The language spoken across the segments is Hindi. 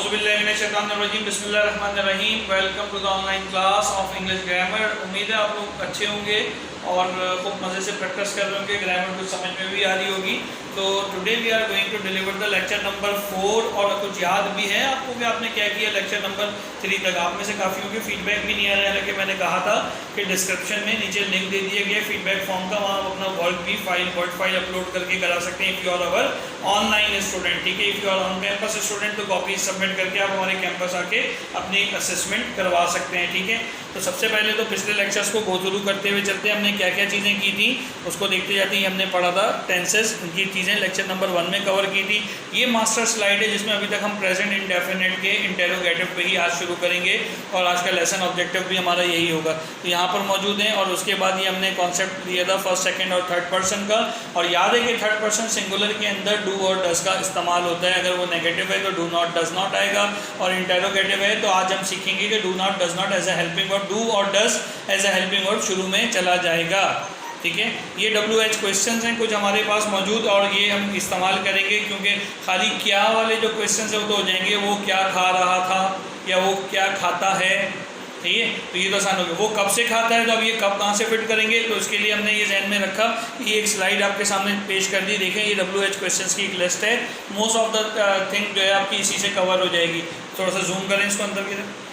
औज़ुबिल्लाहिमिनश्शैतानिर्रजीम बिस्मिल्लाहिर्रहमानिर्रहीम। Welcome to the online class of English grammar. उम्मीद है आप लोग अच्छे होंगे और खूब मज़े से प्रैक्टिस कर रहे होंगे। ग्रामर कुछ समझ में भी आ रही होगी। तो today we are going to deliver the lecture number 4। और कुछ याद भी है आपको कि आपने क्या किया लेक्चर नंबर 3 तक। आप में से काफ़ियों के फीडबैक भी नहीं आ रहा है, हालांकि मैंने कहा था कि डिस्क्रिप्शन में नीचे लिंक दे दिया गया फीडबैक फॉर्म का, वहाँ आप अपना वर्ड फाइल अपलोड करके करा सकते हैं if you are our online student. ठीक है, if you are on campus student तो कॉपी सबमिट करके आप हमारे कैंपस आके अपनी असेसमेंट करवा सकते हैं। ठीक है, तो सबसे पहले तो पिछले लेक्चर्स को गो थ्रू करते हुए चलते हैं। हमने क्या क्या चीज़ें की थी उसको देखते जाते हैं। हमने पढ़ा था टेंसेस की चीज़ें लेक्चर नंबर 1 में कवर की थी। ये मास्टर स्लाइड है जिसमें अभी तक हम प्रेजेंट इंडेफिनिट के इंटेरोगेटिव पे ही आज शुरू करेंगे और आज का लेसन ऑब्जेक्टिव भी हमारा यही होगा। तो यहाँ पर मौजूद हैं और उसके बाद ये हमने कॉन्सेप्ट दिया था फर्स्ट, सेकंड और थर्ड पर्सन का। और याद है कि थर्ड पर्सन सिंगुलर के अंदर डू और डज का इस्तेमाल होता है। अगर वो नेगेटिव है तो डू नॉट डज नॉट आएगा, और इंटेरोगेटिव है तो आज हम सीखेंगे कि do not does not as a helping verb, do और does as a helping verb शुरू में चला जाएगा। ठीक है, ये WH क्वेश्चंस हैं कुछ हमारे पास मौजूद और ये हम इस्तेमाल करेंगे, क्योंकि खाली क्या वाले जो क्वेश्चंस हैं वो तो हो जाएंगे वो क्या खा रहा था या वो क्या खाता है। ठीक है, तो ये तो आसान हो गया। वो कब से खाता है, तो अब ये कब कहाँ से फिट करेंगे, तो इसके लिए हमने ये जहन में रखा। ये एक स्लाइड आपके सामने पेश कर दी। देखें, ये WH क्वेश्चंस की एक लिस्ट है। मोस्ट ऑफ द थिंग जो है आपकी इसी से कवर हो जाएगी। थोड़ा सा जूम करें इसको अंदर की तरफ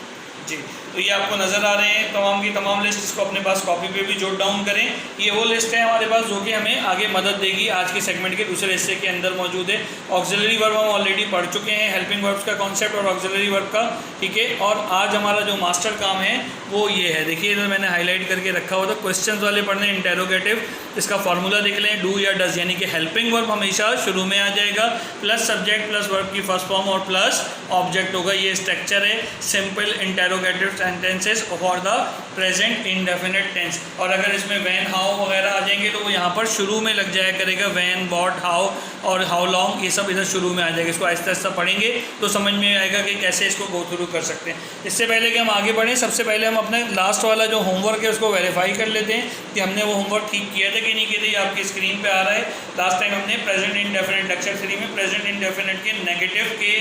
जी, तो ये आपको नज़र आ रहे हैं तमाम की तमाम लिस्ट। इसको अपने पास कॉपी पे भी जोट डाउन करें। ये वो लिस्ट है हमारे पास जो कि हमें आगे मदद देगी। आज के सेगमेंट के दूसरे हिस्से के अंदर मौजूद है। ऑक्सिलरी वर्ब हम ऑलरेडी पढ़ चुके हैं, हेल्पिंग वर्ब्स का कॉन्सेप्ट और ऑक्सिलरी वर्ब का। ठीक है, और आज हमारा जो मास्टर काम है वो ये है। देखिए इधर मैंने हाईलाइट करके रखा हुआ था, क्वेश्चन वाले पढ़ने इंटेरोगेटिव। इसका फॉर्मूला देख लें, डू या डज, यानी कि हेल्पिंग वर्ब हमेशा शुरू में आ जाएगा, प्लस सब्जेक्ट प्लस वर्ब की फर्स्ट फॉर्म और प्लस ऑब्जेक्ट होगा। ये स्ट्रक्चर है simple interrogative sentences for the present indefinite tense. और अगर इसमें व्हेन, हाउ वगैरह आ जाएंगे तो वो यहाँ पर शुरू में लग जाया करेगा। व्हेन, व्हाट, हाउ और हाउ लॉन्ग, ये सब इधर शुरू में आ जाएगा। इसको आहिस्ता आहिस्ता पढ़ेंगे तो समझ में आएगा कि कैसे इसको गो थ्रू कर सकते हैं। इससे पहले कि हम आगे बढ़ें, सबसे पहले हम अपने लास्ट वाला जो होमवर्क है उसको वेरीफाई कर लेते हैं कि हमने वो होमवर्क ठीक किया था कि नहीं किया था। ये आपकी स्क्रीन पर आ रहा है। लास्ट टाइम हमने प्रेजेंट इंडेफिनिट लेक्चर 3 में प्रेजेंट इंडेफिनिट के नेगेटिव के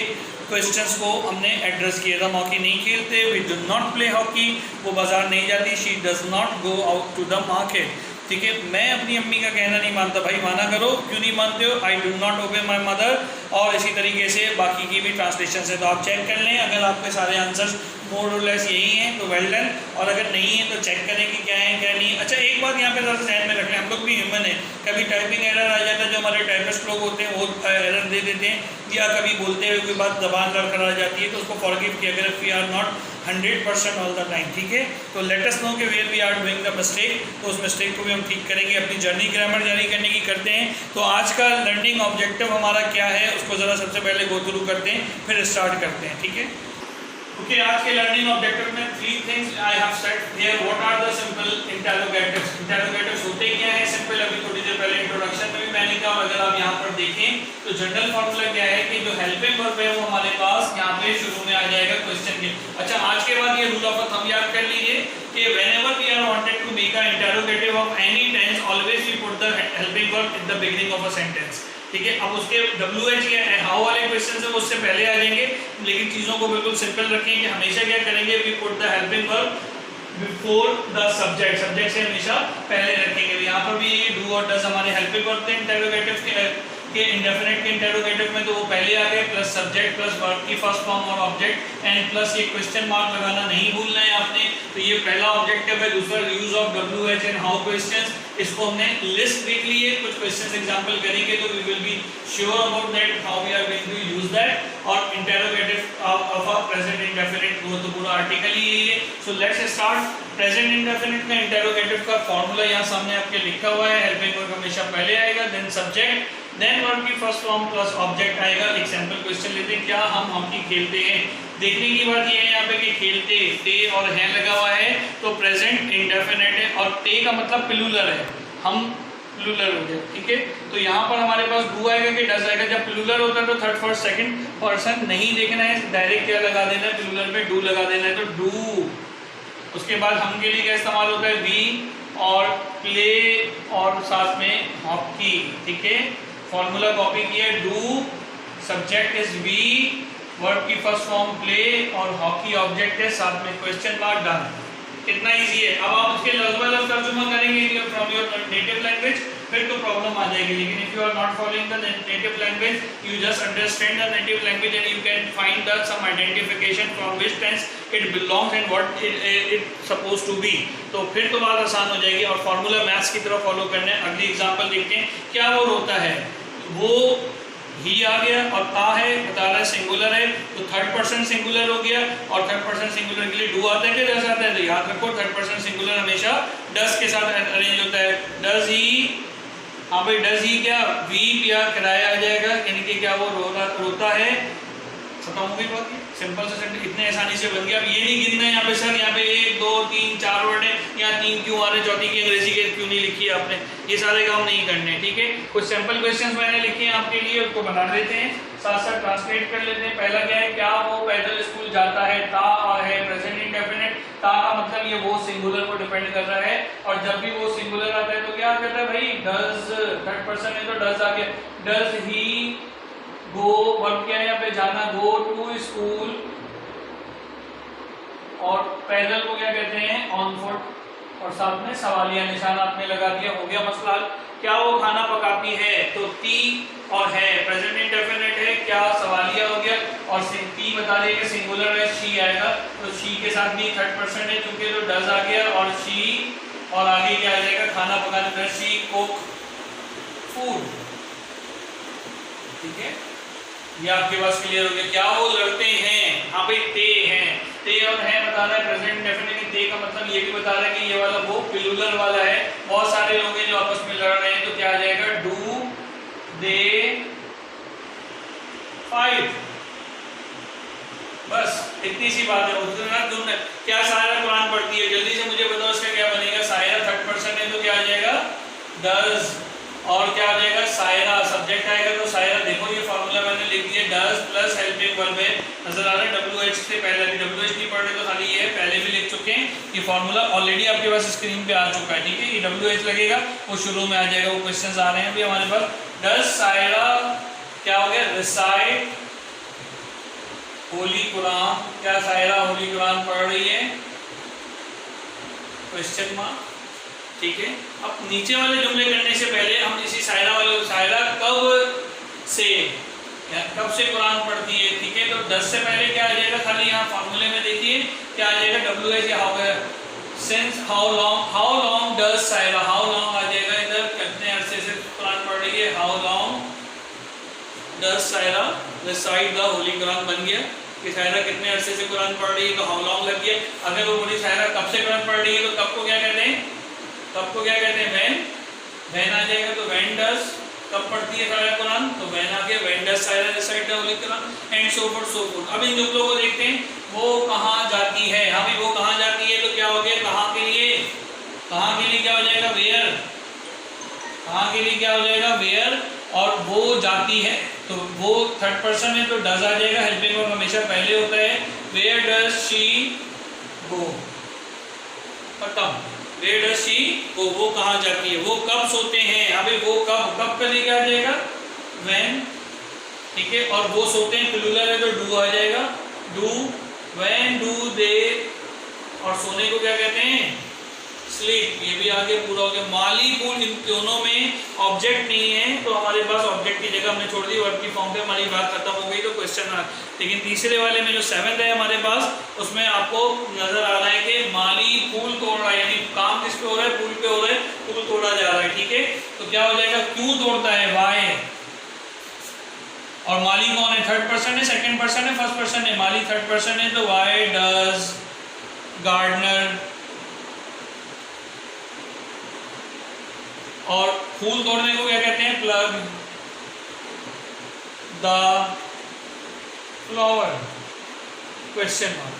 क्वेश्चंस को हमने एड्रेस किया था। हॉकी नहीं खेलते, we do not play hockey, वो बाजार नहीं जाती, she does not go out to the market. ठीक है, मैं अपनी अम्मी का कहना नहीं मानता। भाई माना करो, क्यों नहीं मानते हो? I do not obey my mother. और इसी तरीके से बाकी की भी ट्रांसलेशन है, तो आप चेक कर लें। अगर आपके सारे आंसर्स मोर और लेस यही हैं तो वेल डन, और अगर नहीं है तो चेक करें कि क्या है क्या नहीं। अच्छा, एक बात यहाँ पे ज़रा ध्यान में रख लें, हम लोग भी ह्यूमन है, कभी टाइपिंग एरर आ जाता है। जो हमारे टाइपिस्ट लोग होते हैं वो एरर दे देते हैं, या कभी बोलते हुए कोई बात जबान लड़खड़ा जाती है, तो उसको फॉरगिव किया करें। We are not 100% all the time. ठीक है, तो लेट अस नो कि where we are doing the mistake, तो उस मिस्टेक को भी हम ठीक करेंगे। अपनी जर्नी ग्रामर जारी करने की करते हैं। तो आज का लर्निंग ऑब्जेक्टिव हमारा क्या है उसको ज़रा सबसे पहले गो थ्रू करते हैं, फिर स्टार्ट करते हैं। ठीक है, ओके, आज के लर्निंग ऑब्जेक्टिव में 3 things I have set here. What are the simple interrogatives. Interrogatives होते क्या है सिंपल, अभी थोड़ी देर पहले इंट्रोडक्शन में भी मैंने कहा। अगर आप यहाँ पर देखें तो जनरल फॉर्मूला क्या है कि जो हेल्पिंग वर्ब है वो हमारे पास यहाँ पे शुरू में आ जाएगा क्वेश्चन के। अच्छा, आज के बाद ये रूल ऑफ थंब याद कर लीजिए कि whenever we are wanted to make a interrogative of any tense, always we put the helping verb in the beginning of a sentence. ठीक है, अब उसके WH या हाउ वाले क्वेश्चन से उससे पहले आ जाएंगे, लेकिन चीज़ों को बिल्कुल सिंपल रखें कि हमेशा क्या करेंगे, we put the helping verb before the subject, subject से हमेशा पहले रखेंगे। यहाँ पर भी ये डू और डज हमारे हेल्पिंग वर्ब थे इंटेरोगेटिव के इंडेफिनिट के इंटेरोगेटिव में, तो वो पहले आ गए, प्लस सब्जेक्ट प्लस वर्ब की फर्स्ट फॉर्म और ऑब्जेक्ट, एंड प्लस ये क्वेश्चन मार्क लगाना नहीं भूलना है आपने। तो ये पहला ऑब्जेक्टिव है। दूसरा use of WH and how questions, इसको हमने लिस्ट देख ली है, कुछ क्वेश्चंस एग्जांपल करेंगे तो we will be sure about that how we are going to use that. और interrogative of a present indefinite, वो तो पूरा आर्टिकल ही यही है। So let's start. Present indefinite में इंटेरोगेटिव का फॉर्मूला यहाँ सामने आपके लिखा हुआ है। हेल्पिंग वर्ब हमेशा पहले आएगा, देन सब्जेक्ट, देन वर्ब की फर्स्ट फॉर्म प्लस ऑब्जेक्ट आएगा। एक सैंपल क्वेश्चन लेते हैं, क्या हम हॉकी खेलते हैं। देखने की बात ये है यहाँ पे कि खेलते, टे और हैं लगा हुआ है, तो प्रेजेंट इंडेफिनिट है, और टे का मतलब प्लूरल है, हम प्लूरल हो गया। ठीक है, तो यहाँ पर हमारे पास डू आएगा कि डज आएगा। जब प्लूरल होता है तो थर्ड फर्स्ट सेकंड पर्सन नहीं देखना है, डायरेक्ट क्या लगा देना है, प्लूरल में डू लगा देना है, तो डू। उसके बाद हम के लिए क्या इस्तेमाल होता है, वी, और प्ले और साथ में हॉकी। ठीक है, फॉर्मूला कॉपी किया, do, subject is we, verb की फर्स्ट फॉर्म प्ले और हॉकी ऑब्जेक्ट है, साथ में क्वेश्चन मार्क डन। कितना इजी है। अब आप उसके लफ्ज़ तर्जुमा करेंगे फ्रॉम योर नेटिव लैंग्वेज, फिर तो प्रॉब्लम आ जाएगी। लेकिन if you are not following the native language, you just understand the native language and you can find the some identification from which tense it belongs and what it suppose to be, तो फिर तो बात आसान हो जाएगी। और फार्मूला मैथ्स की तरफ फॉलो करना है। अगली एग्जांपल देखते हैं। क्या वो रोता है, वो ही आ गया और ता है, बता रहा है सिंगुलर है, तो थर्ड पर्सन सिंगुलर हो गया। और थर्ड पर्सन सिंगुलर के लिए डू आता है कि डज आता है, तो याद रखो थर्ड पर्सन सिंगुलर हमेशा डज के साथ अरेंज होता है। डज ही, हाँ भाई डज ही क्या वीप या किराया आ जाएगा, यानी कि क्या वो रोता है। खत्म हो गई बात, सिंपल से सिंपल इतने आसानी से बन गया। अब ये नहीं गिनना है यहाँ पे सर, यहाँ पे 1 2 3 4 वर्ड है, यहाँ 3 क्यों आ रहे, चौथी की अंग्रेजी के क्यों नहीं लिखी है आपने, ये सारे काम नहीं करने। ठीक है, कुछ सिंपल क्वेश्चंस मैंने लिखे हैं आपके लिए, उसको बना देते हैं, साथ साथ ट्रांसलेट कर लेते हैं। पहला क्या है, क्या वो पैदल स्कूल जाता है, ता है प्रेजेंट इंडेफिनिट, ता का मतलब ये वो सिंगुलर को डिपेंड कर रहा है। और जब भी वो सिंगुलर आता है तो क्या करता है भाई, डज, थर्ड पर्सन है तो डज आ गया। डज ही गो, वर्ब क्या है यहाँ पे जाना, गो टू स्कूल। और पैदल को क्या कहते हैं, ऑन फुट। और साथ में सवालिया निशान आपने लगा दिया, हो गया मसला। क्या वो खाना पकाती है, तो ती और है प्रेजेंट इंडेफिनिट है, क्या सवालिया हो गया। और ती बता दिया कि सिंगुलर है, शी आएगा, तो शी के साथ भी थर्ड पर्सन है क्योंकि तो डज आ गया। और शी, और आगे क्या आ जाएगा, खाना पकाने पर शी कुक फूड। ठीक है, ये आपके पास क्लियर हो गया। क्या वो लड़ते हैं, हाँ भाई ते हैं, ते और है बता रहा है प्रेजेंट डेफिनेटली। ते का मतलब ये भी बता रहा है कि ये वाला वो प्लूरल वाला है, बहुत सारे लोग हैं जो आपस में लड़ रहे हैं, तो क्या आ जाएगा, डू दे फाइट। बस इतनी सी बात है। उसने क्या सायरा कुरान पढ़ती है, जल्दी से मुझे बताओ इसका क्या बनेगा। सायरा थर्ड पर्सन है तो क्या आ जाएगा, डज। और क्या आ जाएगा, सायरा सब्जेक्ट आएगा, तो सायरा देखो ये फार्मूला मैंने लिख दिया, डज प्लस हेल्पिंग वर्ब है, नजर आ रहा है। WH से पहले भी WH नहीं पढ़ रहे तो खाली ये पहले भी लिख चुके हैं। ये फार्मूला ऑलरेडी आपके पास स्क्रीन पे आ चुका है। ठीक है, ये WH लगेगा, वो शुरू में आ जाएगा, वो क्वेश्चंस आ रहे हैं अभी हमारे पास। डज सायरा क्या हो गया, रिसाइट होली कुरान, क्या सायरा होली कुरान पढ़ रही है, क्वेश्चन मार्क। ठीक है, अब नीचे वाले जुमले करने से पहले हम इसी सायरा वाले, सायरा कब से कुरान पढ़ती है। ठीक है, तो 10 से पहले क्या आ जाएगा, खाली यहाँ फार्मूले में देखिए क्या आ जाएगा, WH since how long does Saira, how long आ जाएगा इधर, कितने अरसे से कुरान पढ़ रही है, how long does Saira recite the holy Quran बन गया कि सायरा कितने अरसे से कुरान पढ़ रही है, तो हाउ लॉन्ग लग गया। अगर वो बोली सायरा कब से कुरान पढ़ रही है, तो कब को क्या कहते हैं, कब को क्या कहते हैं, व्हेन आ जाएगा, तो व्हेन डज कब पढ़ती है सायरा कुरान, तो व्हेन आ गया, when does Saira recite the holy Quran, and so fourth. अब इन जुमलों को देखते हैं, वो कहाँ जाती है, हाँ भाई वो कहाँ जाती है, तो क्या हो गया, कहाँ के लिए, कहाँ के लिए क्या हो जाएगा, वेयर, कहाँ के लिए क्या हो जाएगा, वेयर। और वो जाती है तो वो थर्ड पर्सन है तो डज आ जाएगा, हेल्पिंग वर्ब हमेशा पहले होता है। वेयर डज शी गो, खत्म, वेयर डज शी गो, वो कहाँ जाती है, वो कब सोते हैं, अभी वो कब के लिए क्या आ जाएगा, व्हेन। ठीक है, और वो सोते हैं प्लूरल है तो डू आ जाएगा, डू, व्हेन डू दे। और सोने को क्या कहते हैं, स्लीप, ये भी आगे पूरा हो गया। माली पूल, इन दोनों में ऑब्जेक्ट नहीं है तो हमारे पास ऑब्जेक्ट की जगह हमने छोड़ दी, वर्ब की फॉर्म पे हमारी बात खत्म हो गई, तो क्वेश्चन मार्क। लेकिन तीसरे वाले में जो 7th है हमारे पास, उसमें आपको नजर आ रहा है कि माली पुल तोड़ रहा है, यानी काम किस पे हो रहा है, पुल पे हो रहा है, पुल तोड़ा जा रहा है। ठीक है, तो क्या हो जाएगा, क्यों तोड़ता है, वाई। और माली कौन है, थर्ड पर्सन है, सेकंड पर्सन है, फर्स्ट पर्सन है, माली थर्ड पर्सन है, तो वाई डज गार्डनर। और फूल तोड़ने को क्या कहते हैं, plug the flower, question mark.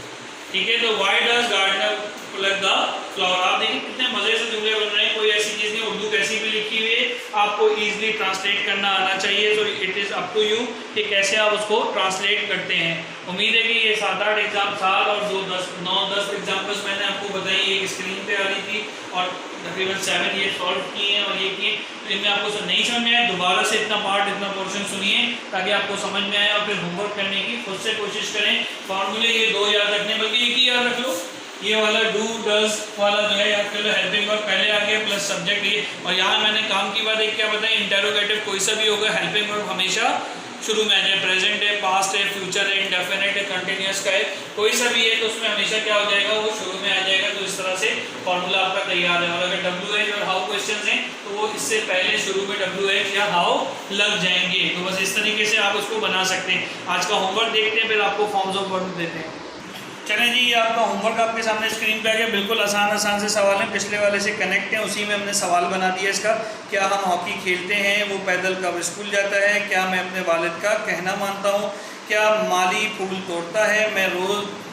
ठीक है, तो why does gardener plug the flower. आप देखिए कितने मजे से जुमले बन रहे हैं, कोई ऐसी चीज नहीं, उर्दू कैसी भी लिखी हुई है, आपको इजीली ट्रांसलेट करना आना चाहिए। तो it is up to you कि कैसे आप उसको ट्रांसलेट करते हैं। उम्मीद है कि ये 7-8 एग्जाम, 7 और 2 10 9-10 एग्जाम्पल्स मैंने आपको बताई, एक स्क्रीन पे आ रही थी और तकरीबन 7 ये सॉल्व किए हैं और ये किए। तो इनमें आपको नहीं समझ में आए दोबारा से इतना पोर्शन सुनिए ताकि आपको समझ में आए और फिर होमवर्क करने की खुद से कोशिश करें। फार्मूले ये 2 याद रखने, बल्कि एक ही याद रख लो, ये वाला डू डज वाला जो है याद कर लो, हेल्पिंग वर्ब पहले आ गया प्लस सब्जेक्ट ये। और यहाँ मैंने काम की बात एक क्या बताया, इंटेरोगेटिव कोई सा भी होगा, हेल्पिंग वर्ब हमेशा शुरू में आ जाए, प्रेजेंट है, पास्ट है, फ्यूचर है, इंडेफिनिट है, कंटिन्यूअस का है, कोई सा भी है तो उसमें हमेशा क्या हो जाएगा, वो शुरू में आ जाएगा। तो इस तरह से फॉर्मूला आपका तैयार है। और अगर WH और हाउ क्वेश्चंस हैं तो वो इससे पहले शुरू में WH या हाउ लग जाएंगे। तो बस इस तरीके से आप उसको बना सकते हैं। आज का होमवर्क देखते हैं, फिर आपको फॉर्म्स ऑफ वर्ब देते हैं। चलें जी, ये आपका होमवर्क आपके सामने स्क्रीन पे आ गया। बिल्कुल आसान से सवाल हैं, पिछले वाले से कनेक्ट हैं, उसी में हमने सवाल बना दिया इसका। क्या हम हॉकी खेलते हैं, वो पैदल कब स्कूल जाता है, क्या मैं अपने वालिद का कहना मानता हूँ, क्या माली फूल तोड़ता है,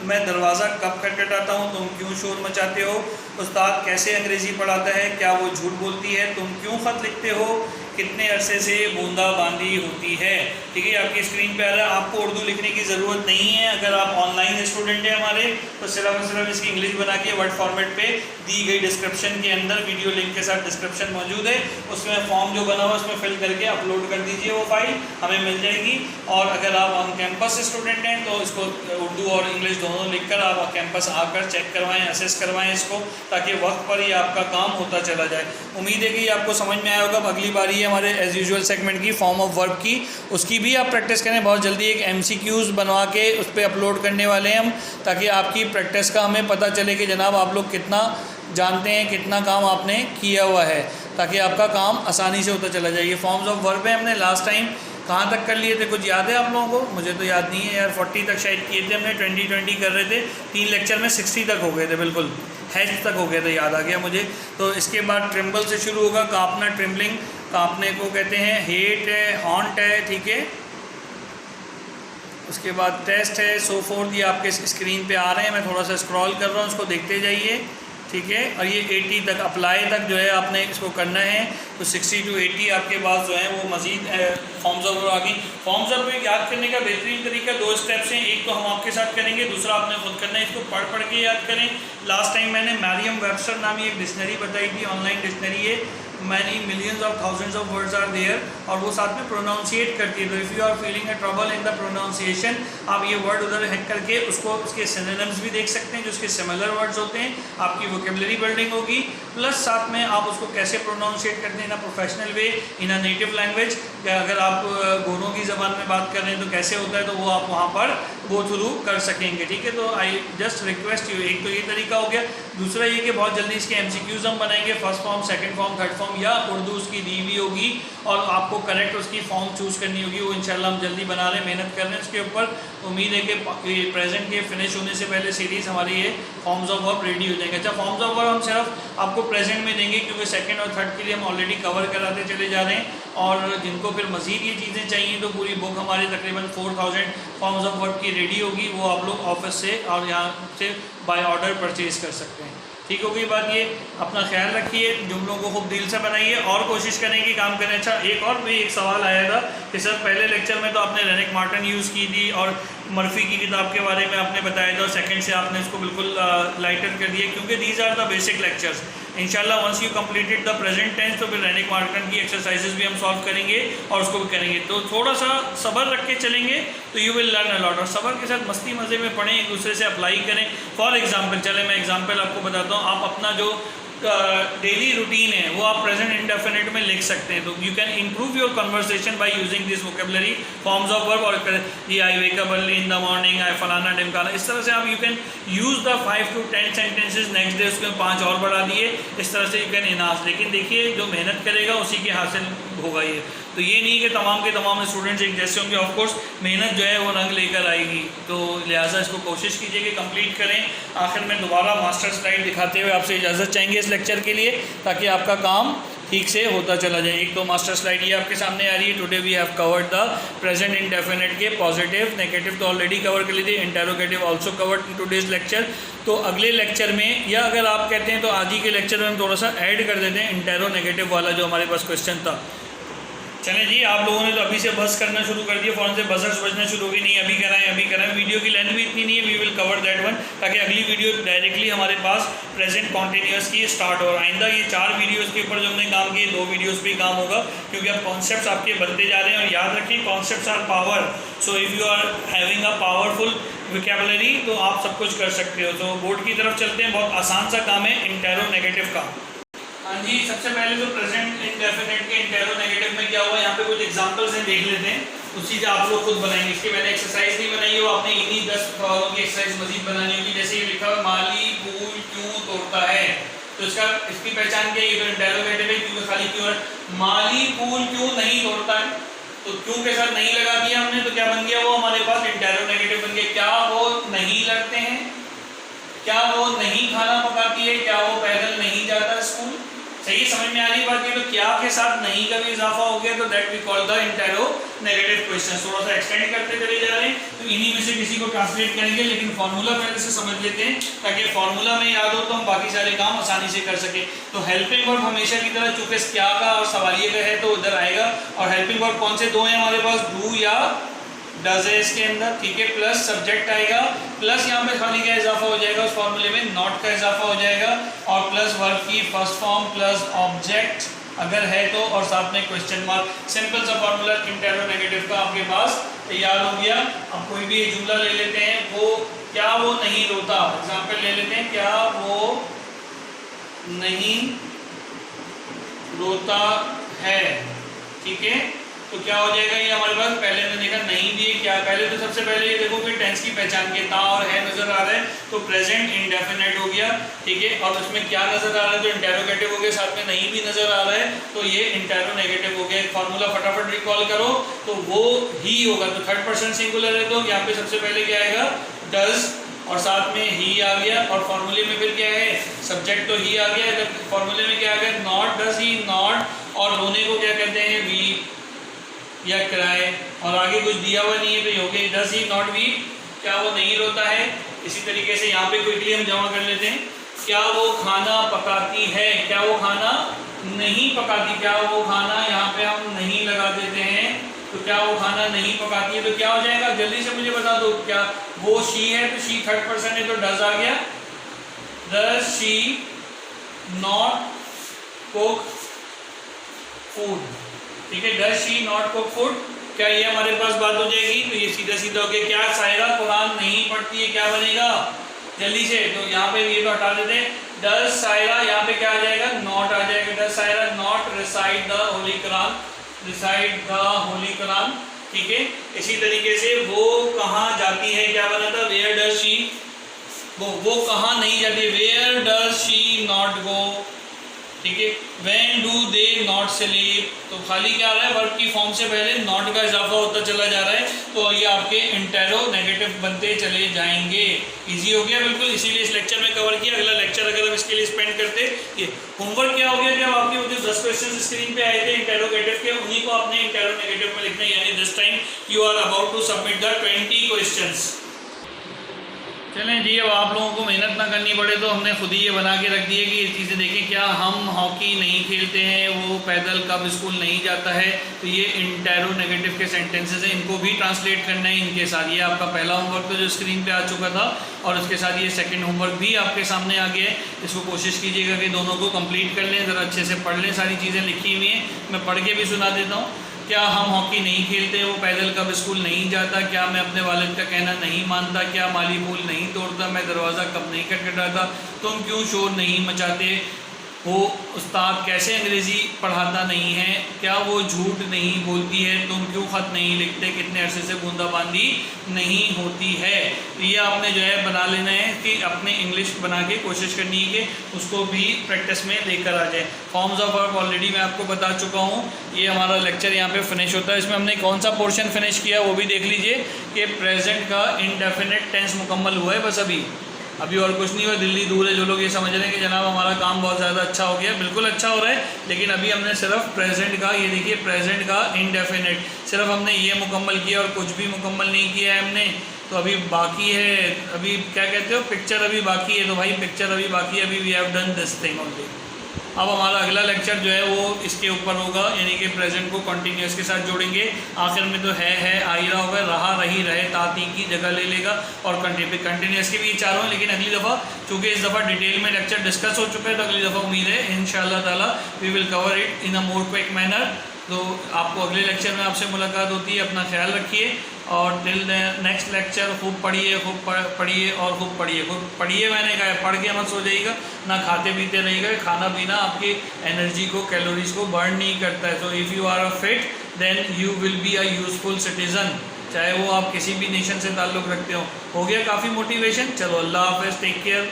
मैं दरवाज़ा कब खटखटाता हूँ, तुम क्यों शोर मचाते हो, उस्ताद कैसे अंग्रेज़ी पढ़ाता है, क्या वो झूठ बोलती है, तुम क्यों ख़त लिखते हो, कितने अरसे से बूंदाबांदी होती है। ठीक है, आपकी स्क्रीन पे आ रहा है। आपको उर्दू लिखने की ज़रूरत नहीं है। अगर आप ऑनलाइन स्टूडेंट हैं हमारे, तो सिर्फ और सिर्फ इसकी इंग्लिश बना के वर्ड फॉर्मेट पे दी गई डिस्क्रिप्शन के अंदर वीडियो लिंक के साथ डिस्क्रिप्शन मौजूद है, उसमें फॉर्म जो बना हुआ है उसमें फिल करके अपलोड कर दीजिए, वो फाइल हमें मिल जाएगी। और अगर आप ऑन कैंपस स्टूडेंट हैं तो इसको उर्दू और इंग्लिश दोनों लिखकर आप कैंपस आकर चेक करवाएँ, असेस करवाएँ इसको, ताकि वक्त पर ही आपका काम होता चला जाए। उम्मीद है कि आपको समझ में आया होगा। अगली बारी है हमारे एज यूजुअल सेगमेंट की फॉर्म ऑफ वर्ब की, उसकी भी आप प्रैक्टिस करें। बहुत जल्दी एक MCQs बनवा के उस पर अपलोड करने वाले हैं हम, ताकि आपकी प्रैक्टिस का हमें पता चले कि जनाब आप लोग कितना जानते हैं, कितना काम आपने किया हुआ है, ताकि आपका काम आसानी से होता चला जाए। ये फॉर्म्स ऑफ वर्ब है, हमने लास्ट टाइम कहाँ तक कर लिए थे, कुछ याद है आप लोगों को? मुझे तो याद नहीं है यार। 40 तक शायद किए थे हमने, 20 कर रहे थे 3 लेक्चर में, 60 तक हो गए थे, बिल्कुल हैज तक हो गए थे, याद आ गया मुझे। तो इसके बाद ट्रिम्बल से शुरू होगा, कांपना, ट्रिम्बलिंग, कांपने को कहते हैं, हेट है, हॉन्ट है, ठीक है। उसके बाद टेस्ट है, सो फोर्थ, ये आपके स्क्रीन पे आ रहे हैं, मैं थोड़ा सा स्क्रॉल कर रहा हूँ, उसको देखते जाइए, ठीक है। और ये 80 तक अप्लाई तक जो है आपने इसको करना है। तो 60 to 80 आपके पास जो है वो मज़ीद फॉर्म्स ऑफ वर्ब आ गई। फॉर्म्स ऑफ वर्ब याद करने का बेहतरीन तरीका 2 स्टेप्स हैं, एक तो हम आपके साथ करेंगे, दूसरा आपने खुद करना है। इसको पढ़ के याद करें। लास्ट टाइम मैंने मैरियम वेबस्टर नामी एक डिक्शनरी बताई थी, ऑनलाइन डिक्शनरी है, many millions of thousands of words are there, और वो साथ में प्रोनाउंसिएट करती है। तो if you are feeling a trouble in the pronunciation, आप ये वर्ड उधर हैक करके उसको उसके सिनोनिम्स भी देख सकते हैं, जो उसके सिमिलर वर्ड्स होते हैं, आपकी वोकेबलरी बिल्डिंग होगी, प्लस साथ में आप उसको कैसे प्रोनाउंसिएट करते हैं in a professional way, in a native language. अगर आप गोरों की ज़बान में बात कर रहे हैं तो कैसे होता है, तो वो आप वहाँ पर गो थ्रू कर सकेंगे, ठीक है। तो आई जस्ट रिक्वेस्ट यू, एक तो ये तरीका हो गया। दूसरा ये कि बहुत जल्दी इसके MCQs हम बनाएंगे, first form, second form, third form, या उर्दू उसकी दी हुई होगी और आपको करेक्ट उसकी फॉर्म चूज़ करनी होगी। वो इंशाल्लाह हम जल्दी बना रहे हैं, मेहनत कर रहे हैं उसके ऊपर। उम्मीद है कि प्रेजेंट के फिनिश होने से पहले सीरीज़ हमारी ये फॉर्म्स ऑफ वर्ब रेडी हो जाएंगे। अच्छा, फॉर्म्स ऑफ वर्ब हम सिर्फ आपको प्रेजेंट में देंगे, क्योंकि सेकंड और थर्ड के लिए हम ऑलरेडी कवर कराते चले जा रहे हैं। और जिनको फिर मज़ीद ये चीज़ें चाहिए तो पूरी बुक हमारी तकरीबन 4000 फॉर्म्स ऑफ वर्ब की रेडी होगी, वो आप लोग ऑफिस से और यहाँ से बाय ऑर्डर परचेज़ कर सकते हैं। ठीक होगी बात ये। अपना ख्याल रखिए, जुमलों को खूब दिल से बनाइए और कोशिश करें कि काम करें। अच्छा, एक और भी एक सवाल आया था कि सर पहले लेक्चर में तो आपने रेनिक मार्टिन यूज़ की थी और मर्फी की किताब के बारे में आपने बताया था, और सेकंड से आपने इसको बिल्कुल लाइटर कर दिया, क्योंकि these are the basic lectures. इंशाल्लाह once you completed the present tense, तो फिर रेनिक मार्टिन की एक्सरसाइजेज भी हम सॉल्व करेंगे और उसको भी करेंगे। तो थोड़ा सा सब्र रख के चलेंगे तो you will learn a lot. और सब्र के साथ मस्ती मज़े में पढ़ें, एक दूसरे से अप्लाई करें। फॉर एग्जाम्पल, चले मैं एग्जाम्पल आपको बताता हूँ। आप अपना जो डेली रूटीन है वो आप प्रेजेंट इंडेफिनिट में लिख सकते हैं। तो you can improve your conversation by using this vocabulary forms of verb. और ये I wake up early in the morning, I फलाना ढिमकाना, इस तरह से आप you can use the 5 to 10 sentences. Next day उसमें 5 और बढ़ा दिए, इस तरह से यू कैन इनहांस। लेकिन देखिए, जो मेहनत करेगा उसी के हासिल होगा ये। तो ये नहीं कि तमाम के तमाम स्टूडेंट्स एक जैसे होंगे, ऑफकोर्स मेहनत जो है वो रंग लेकर आएगी। तो लिहाजा इसको कोशिश कीजिए कि कंप्लीट करें। आखिर में दोबारा मास्टर स्लाइड दिखाते हुए आपसे इजाज़त चाहेंगे इस लेक्चर के लिए, ताकि आपका काम ठीक से होता चला जाए। एक तो मास्टर स्लाइड ये आपके सामने आ रही है। Today we have covered the present indefinite के पॉजिटिव, नेगेटिव तो ऑलरेडी कवर कर ली थी, interrogative also covered in today's lecture. तो अगले लेक्चर में, या अगर आप कहते हैं तो आज ही के लेक्चर में हम थोड़ा सा ऐड कर देते हैं इंटेरो नेगेटिव वाला जो हमारे पास क्वेश्चन था। चलें जी, आप लोगों ने तो अभी से बस करना शुरू कर दिया, फ़ौरन से बजर्स बजना शुरू हो गई, नहीं अभी कराएं। वीडियो की लेंथ भी इतनी नहीं है, we will cover that one, ताकि अगली वीडियो डायरेक्टली हमारे पास प्रेजेंट कॉन्टिन्यूस की स्टार्ट हो। आइंदा ये 4 वीडियोज़ के ऊपर जो हमने काम किए, 2 वीडियोज़ पे काम होगा, क्योंकि अब कॉन्सेप्ट्स आपके बनते जा रहे हैं। और याद रखिए, concepts are power, so if you are having a powerful vocabulary तो आप सब कुछ कर सकते हो। तो बोर्ड की तरफ चलते हैं, बहुत आसान सा काम है इंटेरोनेगेटिव का। हाँ जी, सबसे पहले तो प्रेजेंट इंडेफिनिट के इंटेरोनेगेटिव में क्या हुआ, यहाँ पे कुछ एग्जांपल्स हैं, देख लेते हैं। उसी से आप लोग खुद बनाएंगे। इसकी मैंने एक्सरसाइज नहीं बनाई है, वो आपने इन्हीं 10 सवालों की एक्सरसाइज मजीद बनानी होगी। जैसे ये लिखा हुआ माली फूल क्यों तोड़ता है, तो इसकी पहचान क्या है, ये तो इंटेरोगेटिव है, क्योंकि खाली क्यों है। माली फूल क्यों नहीं तोड़ता है, तो क्यों के साथ नहीं लगा दिया हमने, तो क्या बन गया वो हमारे पास इंटेरोनेगेटिव बन गया। क्या वो नहीं लड़ते हैं, क्या वो नहीं खाना पकाती है, क्या वो पैदल नहीं जाता स्कूल। सही समझ में आ रही बात है। तो क्या के साथ नहीं का भी इजाफा हो गया, तो that we call the interronegative question. थोड़ा सा एक्सटेंड करते चले जा रहे हैं, तो इन्हीं में से किसी को ट्रांसलेट करेंगे, लेकिन फॉर्मूला पहले से समझ लेते हैं, ताकि फॉर्मूला में याद हो तो हम बाकी सारे काम आसानी से कर सके। तो हेल्पिंग वर्ब हमेशा की तरह, चूंकि क्या का और सवालिये का है तो उधर आएगा। और हेल्पिंग वर्ब कौन से 2 हैं हमारे पास, डू या डज है इसके अंदर, ठीक है। प्लस सब्जेक्ट आएगा, प्लस यहाँ पे खाली क्या इजाफा हो जाएगा उस फॉर्मूले में, नॉट का इजाफा हो जाएगा, और प्लस वर्ब की फर्स्ट फॉर्म प्लस ऑब्जेक्ट अगर है तो, और साथ में क्वेश्चन मार्क। सिंपल सा फॉर्मूला इंटेरोनेगेटिव का आपके पास तैयार हो गया। अब कोई भी एक जुमला ले लेते हैं, वो क्या वो नहीं रोता, एग्जाम्पल ले लेते हैं, क्या वो नहीं रोता है, ठीक है। तो क्या हो जाएगा ये हमारे पास, पहले हमने देखा नहीं दिए क्या, पहले तो सबसे पहले ये देखो कि टेंस की पहचान के ता और है नजर आ रहा है, तो प्रेजेंट इंडेफिनिट हो गया, ठीक है। और उसमें क्या नजर आ रहा है, तो इंटेरोगेटिव हो गया, साथ में नहीं भी नजर आ रहा है, तो ये इंटेरोनेगेटिव हो गया। फॉर्मूला फटाफट रिकॉल करो, तो वो ही होगा। तो थर्ड पर्सन सिंगुलर है, तो यहाँ पे सबसे पहले क्या आएगा, डज, और साथ में ही आ गया, और फॉर्मूले में फिर क्या है, सब्जेक्ट तो ही आ गया, फॉर्मूले में क्या आ गया, नॉट, डज ही नॉट, और रोने को क्या कहते हैं, वीप या क्राई, और आगे कुछ दिया हुआ नहीं है, तो ये हो गया डज ही नॉट वीप, क्या वो नहीं रोता है। इसी तरीके से यहाँ पे क्विकली हम जमा कर लेते हैं, क्या वो खाना पकाती है, क्या वो खाना नहीं पकाती, क्या वो खाना, यहाँ पे हम नहीं लगा देते हैं, तो क्या वो खाना नहीं पकाती है, तो क्या हो जाएगा, जल्दी से मुझे बता दो, क्या वो शी है, तो शी थर्ड पर्सन है, तो डज आ गया, does she not cook food, ठीक है। Does she not cook food, क्या ये हमारे पास बात हो जाएगी, तो ये सीधा सीधा हो गया। क्या सायरा कुरान नहीं पढ़ती है, क्या बनेगा, जल्दी से, तो यहाँ पे ये तो हटा देते हैं, डज सायरा, यहाँ पे क्या आ जाएगा, नॉट आ जाएगा, does Saira not recite the holy Quran, recite the holy Quran, ठीक है। इसी तरीके से वो कहाँ जाती है, क्या बना था, वेयर डज शी, वो कहाँ नहीं जाती, where does she not go, ठीक है। When do they not sleep, तो खाली क्या आ रहा है, वर्ब की फॉर्म से पहले नॉट का इजाफा होता चला जा रहा है, तो ये आपके इंटेरोनेगेटिव बनते चले जाएंगे। इजी हो गया बिल्कुल, इसीलिए इस लेक्चर में कवर किया। अगला लेक्चर अगर हम इसके लिए स्पेंड करते, ये होमवर्क क्या हो गया कि अब आपके वो जो 10 क्वेश्चन स्क्रीन पे आए थे इंटेरोगेटिव के, उन्हीं को आपने इंटेरोनेगेटिव में लिखना है, यानी this time you are about to submit the 20 questions. चलें जी, अब आप लोगों को मेहनत ना करनी पड़े, तो हमने खुद ही ये बना के रख दिए कि ये चीज़ें देखें, क्या हम हॉकी नहीं खेलते हैं, वो पैदल कब स्कूल नहीं जाता है, तो ये इंटेरोनेगेटिव के सेंटेंसेस हैं, इनको भी ट्रांसलेट करना है इनके साथ। ये आपका पहला होमवर्क तो जो स्क्रीन पे आ चुका था, और उसके साथ ये सेकंड होमवर्क भी आपके सामने आ गया है। इसको कोशिश कीजिएगा कि दोनों को कंप्लीट कर लें, ज़रा अच्छे से पढ़ लें, सारी चीज़ें लिखी हुई हैं, मैं पढ़ के भी सुना देता हूँ। क्या हम हॉकी नहीं खेलते, वो पैदल कब स्कूल नहीं जाता, क्या मैं अपने वालिद का कहना नहीं मानता, क्या माली फूल नहीं तोड़ता, मैं दरवाज़ा कब नहीं खटखटाता, तुम क्यों शोर नहीं मचाते, वो उस्ताद कैसे अंग्रेज़ी पढ़ाता नहीं है, क्या वो झूठ नहीं बोलती है, तुम क्यों ख़त नहीं लिखते, कितने अरसे से बूंदाबांदी नहीं होती है। तो ये आपने जो है बना लेना है कि अपने इंग्लिश बना के कोशिश करनी है कि उसको भी प्रैक्टिस में लेकर आ जाए। फॉर्म्स ऑफ वर्ब ऑलरेडी मैं आपको बता चुका हूँ। ये हमारा लेक्चर यहाँ पे फिनिश होता है। इसमें हमने कौन सा पोर्शन फिनिश किया वो भी देख लीजिए कि प्रेजेंट का इंडेफिनिट टेंस मुकम्मल हुआ है, बस अभी और कुछ नहीं हुआ। दिल्ली दूर है जो लोग ये समझ रहे हैं कि जनाब हमारा काम बहुत ज़्यादा अच्छा हो गया, बिल्कुल अच्छा हो रहा है, लेकिन अभी हमने सिर्फ प्रेजेंट का, ये देखिए प्रेजेंट का इंडेफिनिट सिर्फ हमने ये मुकम्मल किया और कुछ भी मुकम्मल नहीं किया है हमने। तो अभी बाकी है, अभी क्या कहते हो, पिक्चर अभी बाकी है, तो भाई पिक्चर अभी बाकी है, अभी we have done this thing only. अब हमारा अगला लेक्चर जो है वो इसके ऊपर होगा, यानी कि प्रेजेंट को कंटिन्यूस के साथ जोड़ेंगे। आखिर में तो है आ ही रहा होगा, रहा रही रहे ताती की जगह ले लेगा, और कंटिन्यूस के भी चारों हैं। लेकिन अगली दफ़ा चूँकि इस दफ़ा डिटेल में लेक्चर डिस्कस हो चुका है, तो अगली दफ़ा उम्मीद है इंशाअल्लाह ताला we will cover it in a more quick manner. तो आपको अगले लेक्चर में आपसे मुलाकात होती है। अपना ख्याल रखिए और टिल नेक्स्ट लेक्चर खूब पढ़िए, खूब पढ़िए और खूब पढ़िए। खूब पढ़िए मैंने कहा है, पढ़ के मत सो जाइएगा, ना खाते पीते रहिएगा। खाना पीना आपकी एनर्जी को, कैलोरीज को बर्न नहीं करता है। So if you are a fit then you will be a useful citizen, चाहे वो आप किसी भी नेशन से ताल्लुक़ रखते हो। गया काफ़ी मोटिवेशन। चलो अल्लाह हाफ़िज़, टेक केयर।